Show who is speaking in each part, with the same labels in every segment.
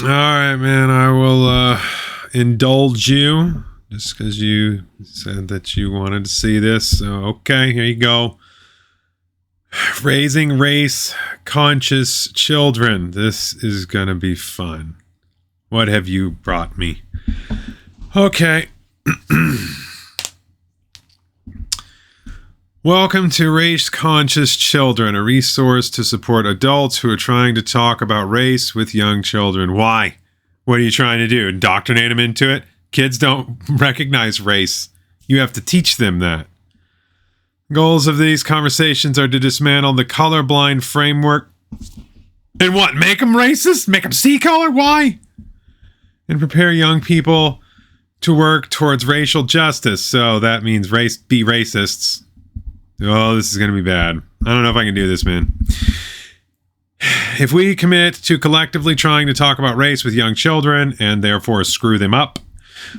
Speaker 1: All right, man. I will indulge you just because you said that you wanted to see this. So, okay, here you go. Raising race conscious children. This is going to be fun. What have you brought me? Okay. Welcome to Race Conscious Children, a resource to support adults who are trying to talk about race with young children. Why? What are you trying to do? Indoctrinate them into it? Kids don't recognize race. You have to teach them that. Goals of these conversations are to dismantle the colorblind framework. And what? Make them racist? Make them see color? Why? And prepare young people to work towards racial justice. So that means be racists. Oh, this is going to be bad. I don't know if I can do this, man. If we commit to collectively trying to talk about race with young children and therefore screw them up,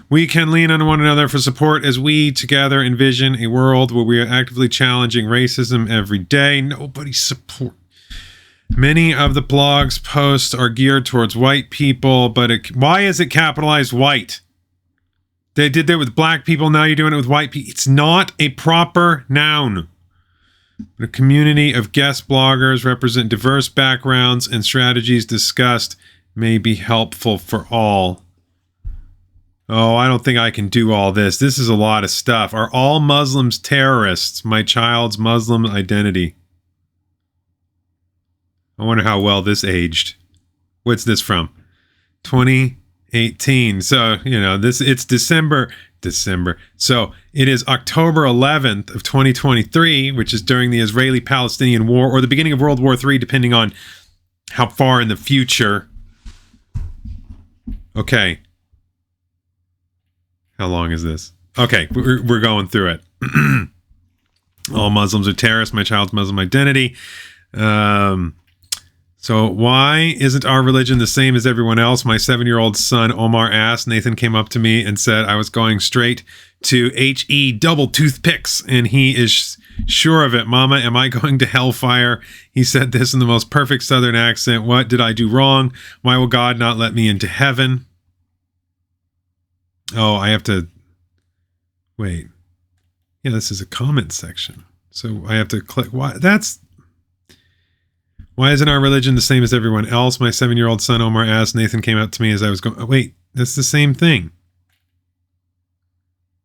Speaker 1: we can lean on one another for support as we together envision a world where we are actively challenging racism every day. Nobody support. Many of the blog's posts are geared towards white people, but why is it capitalized white? They did that with black people, now you're doing it with white people. It's not a proper noun. A community of guest bloggers represent diverse backgrounds, and strategies discussed may be helpful for all. Oh, I don't think I can do all this. This is a lot of stuff. Are all Muslims terrorists? My child's Muslim identity. I wonder how well this aged. What's this from? 2018. So, it's December. So it is October 11th of 2023, which is during the Israeli-Palestinian War or the beginning of World War III, depending on how far in the future. Okay. How long is this? Okay, we're going through it. All Muslims are terrorists. My child's Muslim identity. So why isn't our religion the same as everyone else? My 7-year-old son Omar asked. Nathan came up to me and said I was going straight to HE double toothpicks, and he is sure of it. Mama, am I going to hellfire? He said this in the most perfect Southern accent. What did I do wrong? Why will God not let me into heaven? Oh, I have to wait. Yeah, this is a comment section. So I have to click. Why isn't our religion the same as everyone else? My 7-year-old son Omar asked. Nathan came up to me as I was going. Oh, wait, that's the same thing.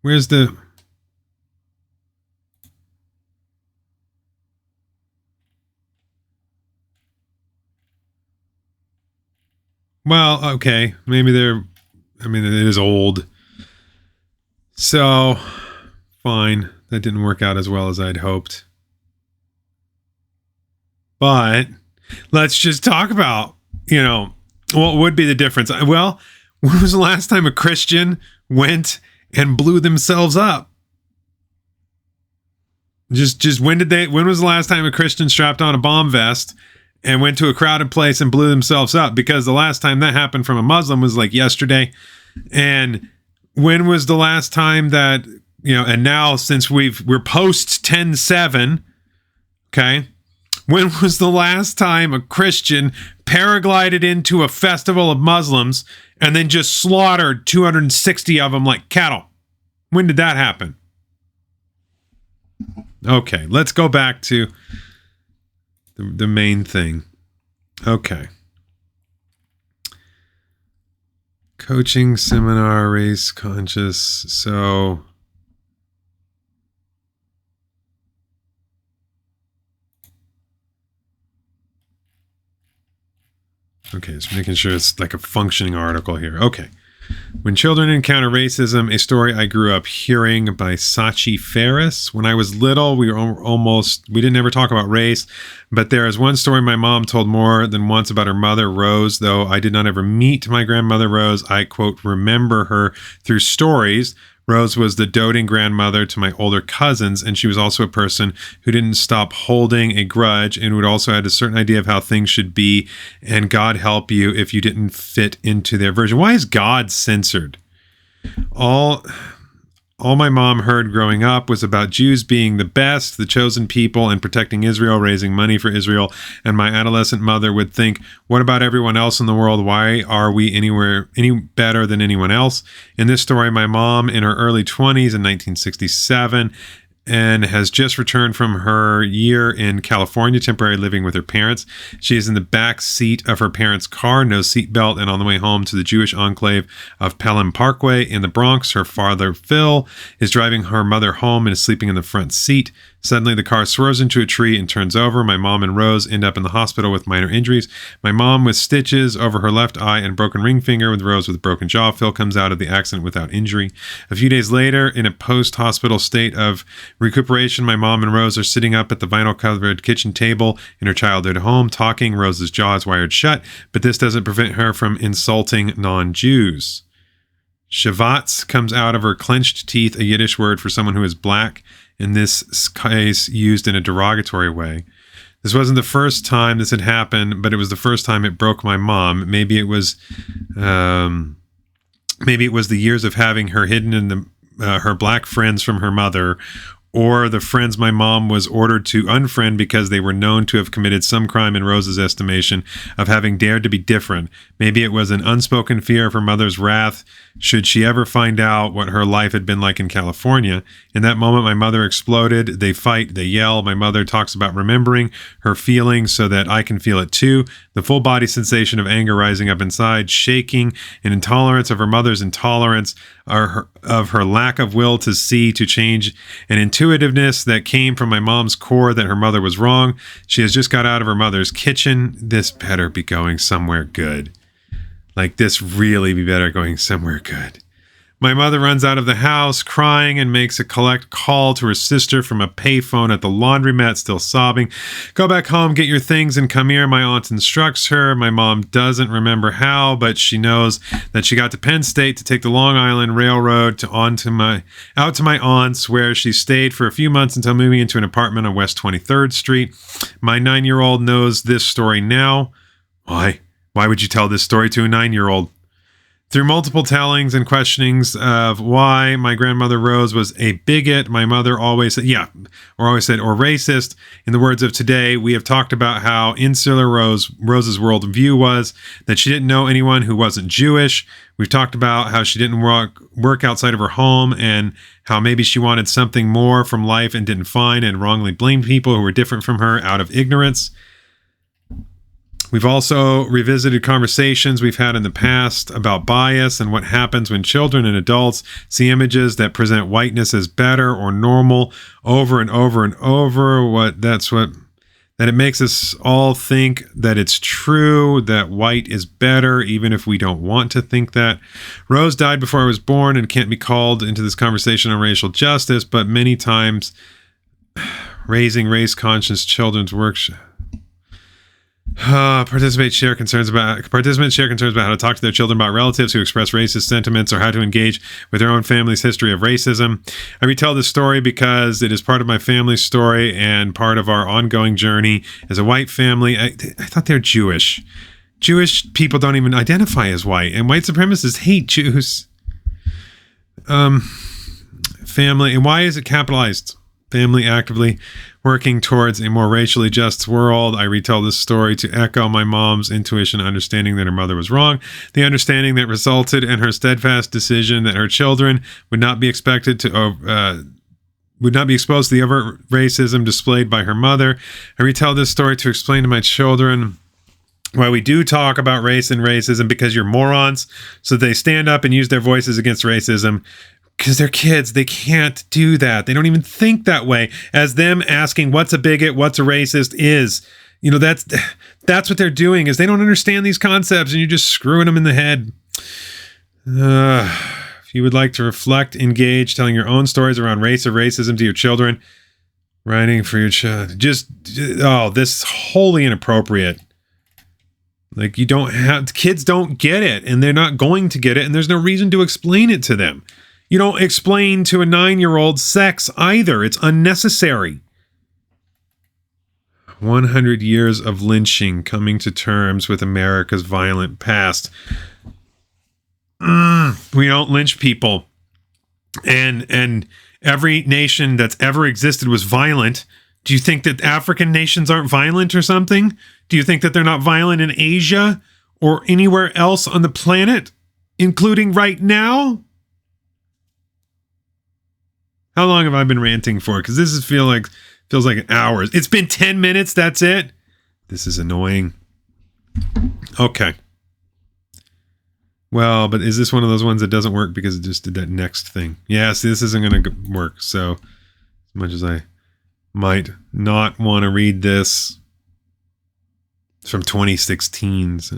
Speaker 1: Where's the... Well, okay. Maybe it is old. So, fine. That didn't work out as well as I'd hoped. But let's just talk about, what would be the difference? Well, when was the last time a Christian went and blew themselves up? Just when was the last time a Christian strapped on a bomb vest and went to a crowded place and blew themselves up? Because the last time that happened from a Muslim was like yesterday. And when was the last time that, and now since we're post 10/7, okay? When was the last time a Christian paraglided into a festival of Muslims and then just slaughtered 260 of them like cattle? When did that happen? Okay, let's go back to the main thing. Okay. Coaching seminar, race conscious. So... Okay, just making sure it's like a functioning article here. Okay. When Children Encounter Racism, a story I grew up hearing by Sachi Ferris. When I was little, we didn't ever talk about race, but there is one story my mom told more than once about her mother, Rose. Though I did not ever meet my grandmother, Rose, I, quote, remember her through stories. Rose was the doting grandmother to my older cousins, and she was also a person who didn't stop holding a grudge and would also had a certain idea of how things should be, and God help you if you didn't fit into their version. Why is God censored? All All my mom heard growing up was about Jews being the best, the chosen people, and protecting Israel, raising money for Israel. And my adolescent mother would think, what about everyone else in the world? Why are we any better than anyone else? In this story, my mom in her early 20s in 1967 and has just returned from her year in California, temporarily living with her parents. She is in the back seat of her parents' car, no seatbelt, and on the way home to the Jewish enclave of Pelham Parkway in the Bronx. Her father, Phil, is driving her mother home and is sleeping in the front seat. Suddenly, the car swerves into a tree and turns over. My mom and Rose end up in the hospital with minor injuries. My mom with stitches over her left eye and broken ring finger, with Rose with a broken jaw. Phil comes out of the accident without injury. A few days later, in a post-hospital state of recuperation, my mom and Rose are sitting up at the vinyl-covered kitchen table in her childhood home, talking. Rose's jaw is wired shut, but this doesn't prevent her from insulting non-Jews. Shavatz comes out of her clenched teeth, a Yiddish word for someone who is black, in this case used in a derogatory way. This wasn't the first time this had happened, but it was the first time it broke my mom. Maybe it was the years of having her hidden in her black friends from her mother, or the friends my mom was ordered to unfriend because they were known to have committed some crime in Rose's estimation of having dared to be different. Maybe it was an unspoken fear of her mother's wrath should she ever find out what her life had been like in California. In that moment, my mother exploded. They fight, they yell. My mother talks about remembering her feelings so that I can feel it too. The full body sensation of anger rising up inside, shaking, and intolerance of her mother's intolerance, of her lack of will to see, to change, and intuitiveness that came from my mom's core that her mother was wrong. She has just got out of her mother's kitchen. This better be going somewhere good. Like, this really be better going somewhere good. My mother runs out of the house crying and makes a collect call to her sister from a payphone at the laundromat, still sobbing. Go back home, get your things, and come here, my aunt instructs her. My mom doesn't remember how, but she knows that she got to Penn State to take the Long Island Railroad out to my aunt's, where she stayed for a few months until moving into an apartment on West 23rd Street. My 9-year-old knows this story now. Why? Why would you tell this story to a 9-year-old? Through multiple tellings and questionings of why my grandmother Rose was a bigot, my mother always said, or racist. In the words of today, we have talked about how insular Rose's worldview was, that she didn't know anyone who wasn't Jewish. We've talked about how she didn't work outside of her home, and how maybe she wanted something more from life and didn't find, and wrongly blamed people who were different from her out of ignorance. We've also revisited conversations we've had in the past about bias and what happens when children and adults see images that present whiteness as better or normal over and over and over. That it makes us all think that it's true, that white is better, even if we don't want to think that. Rose died before I was born and can't be called into this conversation on racial justice, but many times raising race-conscious children's workshop. Participants share concerns about how to talk to their children about relatives who express racist sentiments, or how to engage with their own family's history of racism. I retell this story because it is part of my family's story and part of our ongoing journey as a white family. I thought they're Jewish. Jewish people don't even identify as white, and white supremacists hate Jews. Family, and why is it capitalized? Family actively working towards a more racially just world. I retell this story to echo my mom's intuition, understanding that her mother was wrong, the understanding that resulted in her steadfast decision that her children would not be exposed to the overt racism displayed by her mother. I retell this story to explain to my children why we do talk about race and racism, because you're morons, so they stand up and use their voices against racism. Because they're kids, they can't do that. They don't even think that way. As them asking what's a bigot, what's a racist is. That's what they're doing, is they don't understand these concepts, and you're just screwing them in the head. If you would like to reflect, engage, telling your own stories around race or racism to your children, writing for your child, this is wholly inappropriate. Like, kids don't get it, and they're not going to get it, and there's no reason to explain it to them. You don't explain to a 9-year-old sex either. It's unnecessary. 100 years of lynching, coming to terms with America's violent past. We don't lynch people. and every nation that's ever existed was violent. Do you think that African nations aren't violent or something? Do you think that they're not violent in Asia or anywhere else on the planet, including right now? How long have I been ranting for? Because this feels like hours. It's been 10 minutes. That's it. This is annoying. Okay. Well, but is this one of those ones that doesn't work because it just did that next thing? Yeah, see, this isn't going to work. So as much as I might not want to read this, it's from 2016. So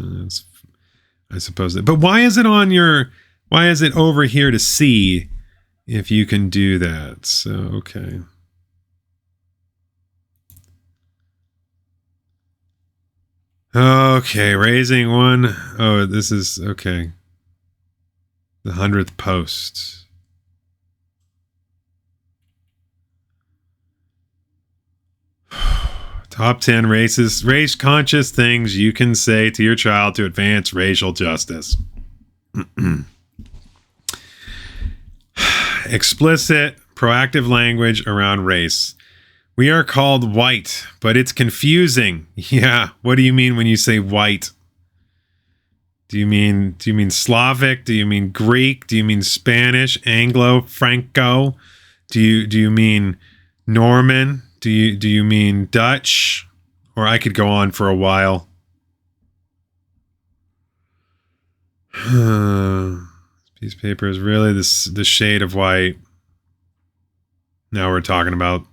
Speaker 1: I suppose that. But why is it over here to see if you can do that? So, okay. Okay, raising one. Oh, this is okay. The 100th post. Top 10 race-conscious things you can say to your child to advance racial justice. Explicit, proactive language around race. We are called white, but it's confusing. Yeah, what do you mean when you say white? Do you mean Slavic? Do you mean Greek? Do you mean Spanish, Anglo, Franco? Do you mean Norman? Do you mean Dutch? Or I could go on for a while. This piece of paper is really the shade of white. Now we're talking about,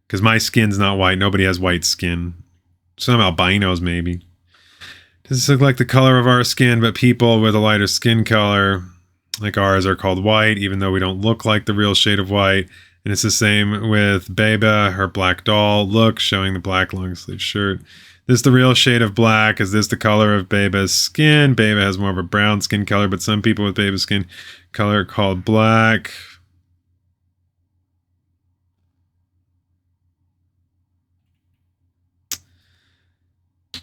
Speaker 1: because my skin's not white. Nobody has white skin. Some albinos maybe. Does this look like the color of our skin, but people with a lighter skin color like ours are called white, even though we don't look like the real shade of white. And it's the same with Beba, her black doll. Look, showing the black long sleeve shirt. This is the real shade of black. Is this the color of Beba's skin? Beba has more of a brown skin color, but some people with Beba's skin color are called black.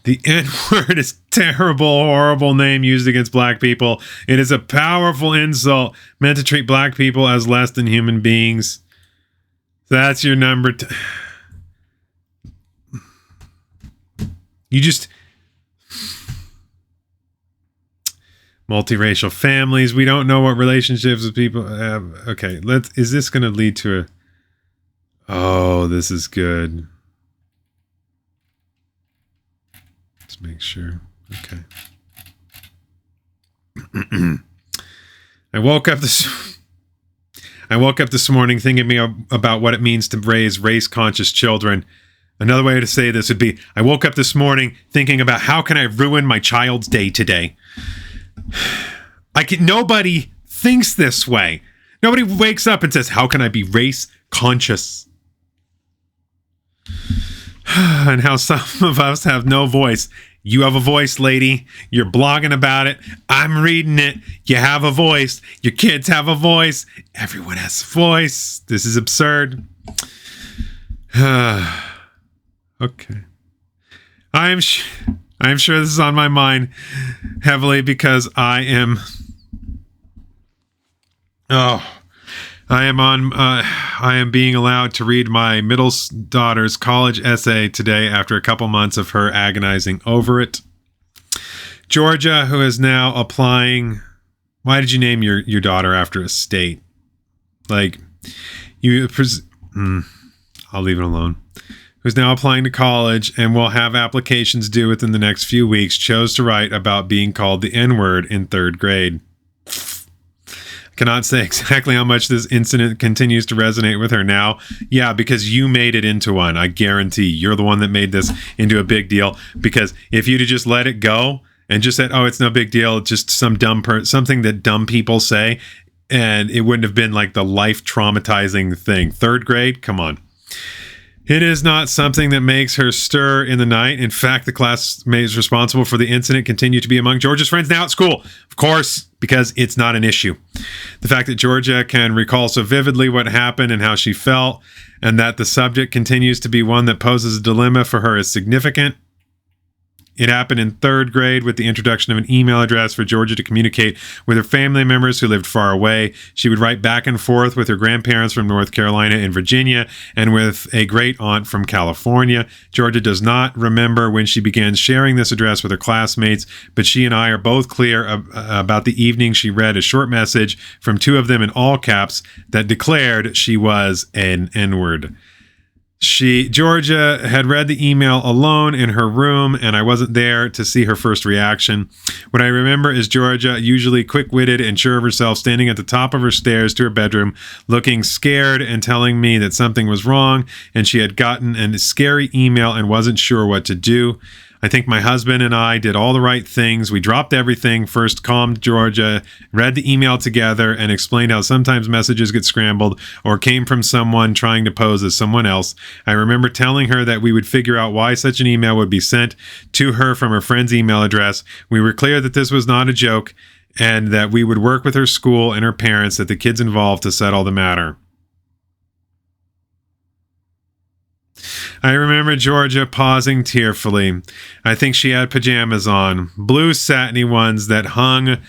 Speaker 1: The N-word is a terrible, horrible name used against black people. It is a powerful insult meant to treat black people as less than human beings. That's your number. You just... Multiracial families. We don't know what relationships with people have. Okay, is this going to lead to a... Oh, this is good. Let's make sure. Okay. I woke up this morning thinking about what it means to raise race-conscious children. Another way to say this would be, I woke up this morning thinking about how can I ruin my child's day today. Nobody thinks this way. Nobody wakes up and says, how can I be race-conscious? And how some of us have no voice. You have a voice, lady. You're blogging about it. I'm reading it. You have a voice. Your kids have a voice. Everyone has a voice. This is absurd. Okay. I'm sure this is on my mind heavily because I am being allowed to read my middle daughter's college essay today after a couple months of her agonizing over it. Georgia, who is now applying... Why did you name your daughter after a state? Like, I'll leave it alone. Who's now applying to college and will have applications due within the next few weeks, chose to write about being called the N-word in 3rd grade. Cannot say exactly how much this incident continues to resonate with her now. Yeah, because you made it into one. I guarantee you're the one that made this into a big deal. Because if you'd have just let it go and just said, oh, it's no big deal, it's just some something that dumb people say, and it wouldn't have been like the life traumatizing thing. 3rd grade? Come on. It is not something that makes her stir in the night. In fact, the classmates responsible for the incident continue to be among Georgia's friends now at school. Of course, because it's not an issue. The fact that Georgia can recall so vividly what happened and how she felt, and that the subject continues to be one that poses a dilemma for her is significant. It happened in third grade with the introduction of an email address for Georgia to communicate with her family members who lived far away. She would write back and forth with her grandparents from North Carolina and Virginia and with a great aunt from California. Georgia does not remember when she began sharing this address with her classmates, but she and I are both clear about the evening she read a short message from two of them in all caps that declared she was an N-word. Georgia had read the email alone in her room, and I wasn't there to see her first reaction. What I remember is Georgia, usually quick-witted and sure of herself, standing at the top of her stairs to her bedroom, looking scared and telling me that something was wrong, and she had gotten a scary email and wasn't sure what to do. I think my husband and I did all the right things. We dropped everything, first calmed Georgia, read the email together, and explained how sometimes messages get scrambled or came from someone trying to pose as someone else. I remember telling her that we would figure out why such an email would be sent to her from her friend's email address. We were clear that this was not a joke and that we would work with her school and her parents, that the kids involved, to settle the matter. I remember Georgia pausing tearfully. I think she had pajamas on, blue satiny ones that hung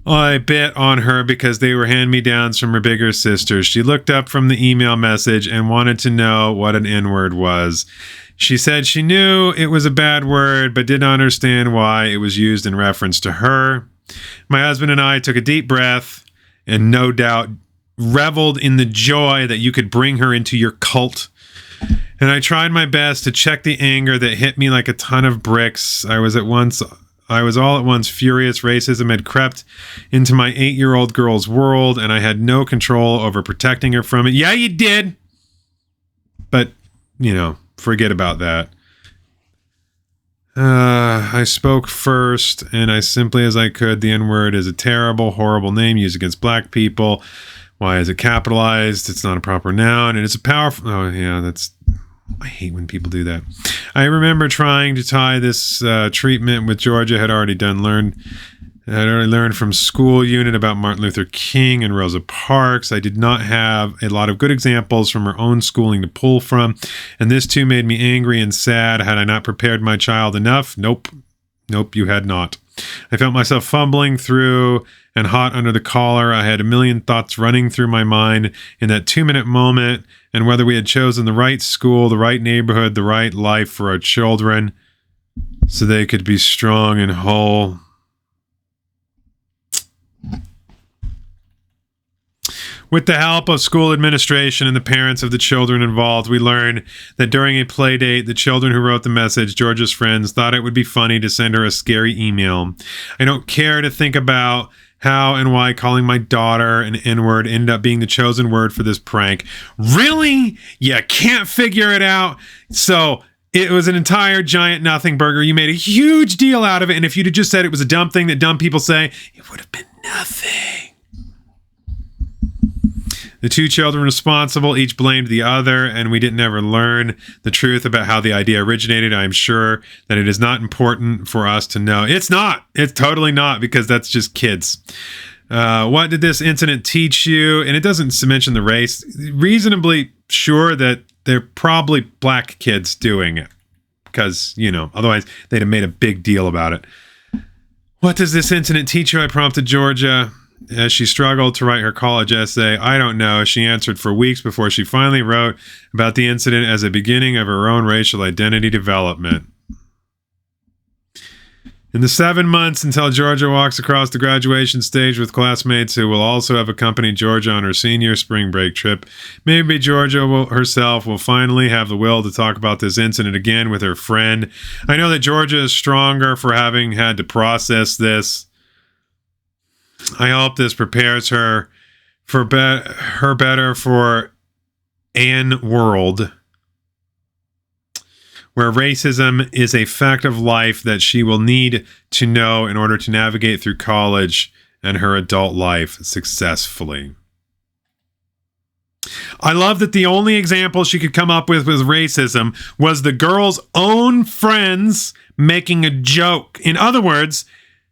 Speaker 1: a bit on her because they were hand-me-downs from her bigger sisters. She looked up from the email message and wanted to know what an N-word was. She said she knew it was a bad word, but didn't understand why it was used in reference to her. My husband and I took a deep breath and no doubt reveled in the joy that you could bring her into your cult. And I tried my best to check the anger that hit me like a ton of bricks. I was all at once furious. Racism had crept into my 8-year-old girl's world, and I had no control over protecting her from it. Yeah, you did. But, forget about that. I spoke first, and I simply as I could. The N-word is a terrible, horrible name used against black people. Why is it capitalized? It's not a proper noun, and it's a powerful... Oh, yeah, I hate when people do that. I remember trying to tie this treatment with Georgia had already learned from school unit about Martin Luther King and Rosa Parks. I did not have a lot of good examples from her own schooling to pull from, and this too made me angry and sad. Had I not prepared my child enough? Nope, you had not. I felt myself fumbling through and hot under the collar. I had a million thoughts running through my mind in that 2-minute moment, and whether we had chosen the right school, the right neighborhood, the right life for our children so they could be strong and whole. With the help of school administration and the parents of the children involved, we learned that during a play date, the children who wrote the message, Georgia's friends, thought it would be funny to send her a scary email. I don't care to think about how and why calling my daughter an N-word ended up being the chosen word for this prank. Really? You can't figure it out? So it was an entire giant nothing burger. You made a huge deal out of it, and if you'd have just said it was a dumb thing that dumb people say, it would have been nothing. The two children responsible each blamed the other, and we didn't ever learn the truth about how the idea originated. I'm sure that it is not important for us to know. It's not. It's totally not, because that's just kids. What did this incident teach you? And it doesn't mention the race. Reasonably sure that they're probably black kids doing it, because, otherwise they'd have made a big deal about it. What does this incident teach you? I prompted Georgia as she struggled to write her college essay. I don't know. She answered for weeks before she finally wrote about the incident as a beginning of her own racial identity development. In the 7 months until Georgia walks across the graduation stage with classmates who will also have accompanied Georgia on her senior spring break trip, maybe Georgia herself will finally have the will to talk about this incident again with her friend. I know that Georgia is stronger for having had to process this. I hope this prepares her for better for an world where racism is a fact of life that she will need to know in order to navigate through college and her adult life successfully. I love that the only example she could come up with racism was the girl's own friends making a joke. In other words,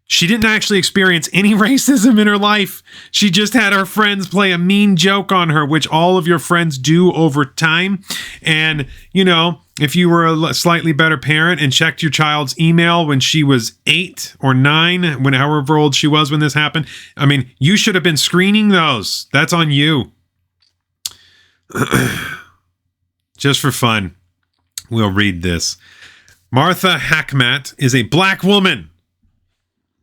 Speaker 1: She didn't actually experience any racism in her life. She just had her friends play a mean joke on her, which all of your friends do over time. And, you know, if you were a slightly better parent and checked your child's email when she was 8 or 9, when however old she was when this happened, I mean, you should have been screening those. That's on you. Just for fun, we'll read this. Martha Hackmat is a black woman.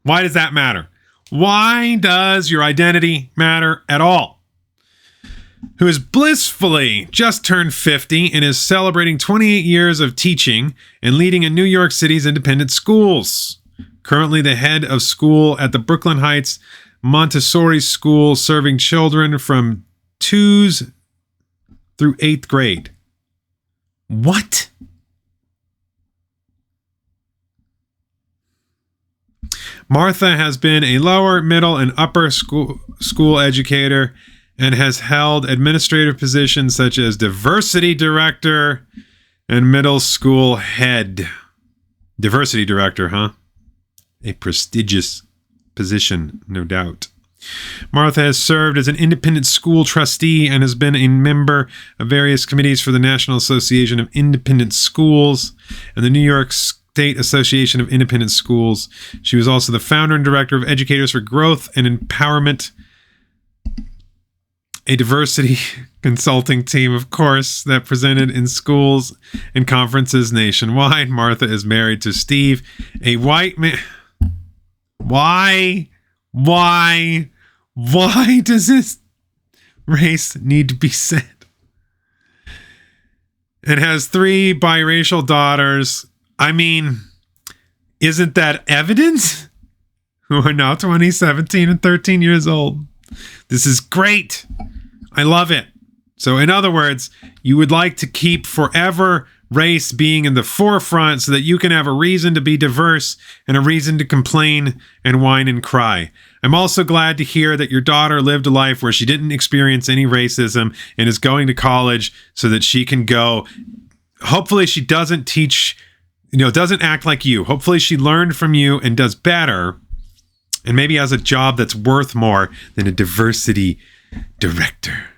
Speaker 1: Why does that matter? Why does your identity matter at all? Who is blissfully just turned 50 and is celebrating 28 years of teaching and leading in New York City's independent schools. Currently the head of school at the Brooklyn Heights Montessori School, serving children from 2s through 8th grade. What? Martha has been a lower, middle, and upper school educator and has held administrative positions such as diversity director and middle school head. Diversity director, huh? A prestigious position, no doubt. Martha has served as an independent school trustee and has been a member of various committees for the National Association of Independent Schools and the New York State Association of Independent Schools. She was also the founder and director of Educators for Growth and Empowerment, a diversity consulting team, of course, that presented in schools and conferences nationwide. Martha is married to Steve, a white man. Why does this race need to be said? And has 3 biracial daughters. I mean, isn't that evidence? Who are now 20, 17, and 13 years old. This is great. I love it. So in other words, you would like to keep forever race being in the forefront so that you can have a reason to be diverse and a reason to complain and whine and cry. I'm also glad to hear that your daughter lived a life where she didn't experience any racism and is going to college so that she can go. Hopefully she doesn't teach, doesn't act like you. Hopefully she learned from you and does better and maybe has a job that's worth more than a diversity director.